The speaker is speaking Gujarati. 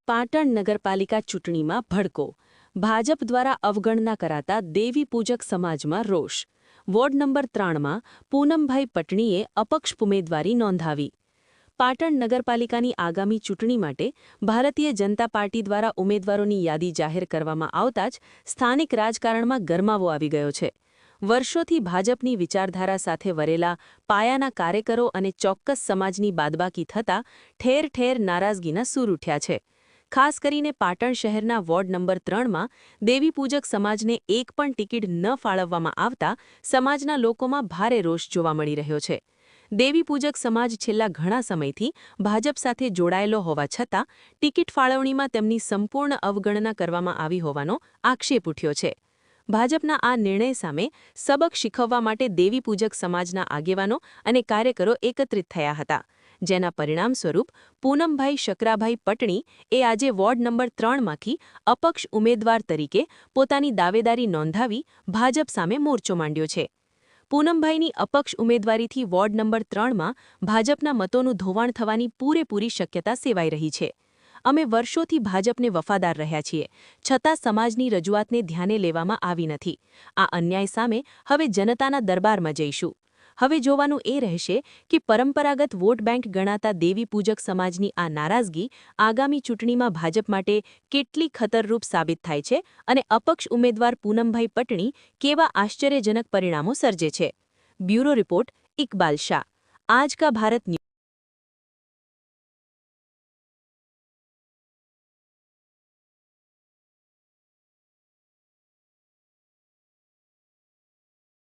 પાટણ નગરપાલિકા ચૂંટણીમાં ભડકો. ભાજપ દ્વારા અવગણના કરાતા દેવી પૂજક સમાજમાં રોષ. વોર્ડ નંબર 3માં પૂનમભાઈ પટણીએ અપક્ષ ઉમેદવારી નોંધાવી. પાટણ નગરપાલિકાની આગામી ચૂંટણી માટે ભારતીય જનતા પાર્ટી દ્વારા ઉમેદવારોની યાદી જાહેર કરવામાં આવતા જ સ્થાનિક રાજકારણમાં ગરમાવો આવી ગયો છે. વર્ષોથી ભાજપની વિચારધારા સાથે વરેલા પાયાના કાર્યકરો અને ચોક્કસ સમાજની બાદબાકી થતાં ઠેર ઠેર નારાજગીના સૂર ઉઠ્યા છે. ખાસ કરીને પાટણ શહેરના વોર્ડ નંબર 3માં દેવીપૂજક સમાજને એક પણ ટિકિટ ન ફાળવવામાં આવતા સમાજના લોકોમાં ભારે રોષ જોવા મળી રહ્યો છે. દેવીપૂજક સમાજ છેલ્લા ઘણા સમયથી ભાજપ સાથે જોડાયેલો હોવા છતાં ટિકિટ ફાળવણીમાં તેમની સંપૂર્ણ અવગણના કરવામાં આવી હોવાનો આક્ષેપ ઉઠ્યો છે. ભાજપના આ નિર્ણય સામે સબક શીખવવા માટે દેવીપૂજક સમાજના આગેવાનો અને કાર્યકરો એકત્રિત થયા હતા, જેના પરિણામ સ્વરૂપ પૂનમભાઈ શકરાભાઈ પટણી એ આજે વોર્ડ નંબર 3માંથી અપક્ષ ઉમેદવાર તરીકે પોતાની દાવેદારી નોંધાવી ભાજપ સામે મોરચો માંડ્યો છે. પૂનમભાઈની અપક્ષ ઉમેદવારીથી વોર્ડ નંબર 3માં ભાજપના મતોનું ધોવાણ થવાની પૂરેપૂરી શક્યતા સેવાઈ રહી છે. અમે વર્ષોથી ભાજપને વફાદાર રહ્યા છીએ, છતાં સમાજની રજૂઆતને ધ્યાને લેવામાં આવી નથી. આ અન્યાય સામે હવે જનતાના દરબારમાં જઈશું. હવે જોવાનું એ રહેશે કે પરંપરાગત વોટ બેંક ગણાતા દેવીપૂજક સમાજની આ નારાજગી આગામી ચૂંટણીમાં ભાજપ માટે કેટલી ખતરરૂપ સાબિત થાય છે અને અપક્ષ ઉમેદવાર પૂનમભાઈ પટણી કેવા આશ્ચર્યજનક પરિણામો સર્જે છે. બ્યુરો રિપોર્ટ, ઇકબાલ શાહ, આજ કા ભારત ન્યૂઝ.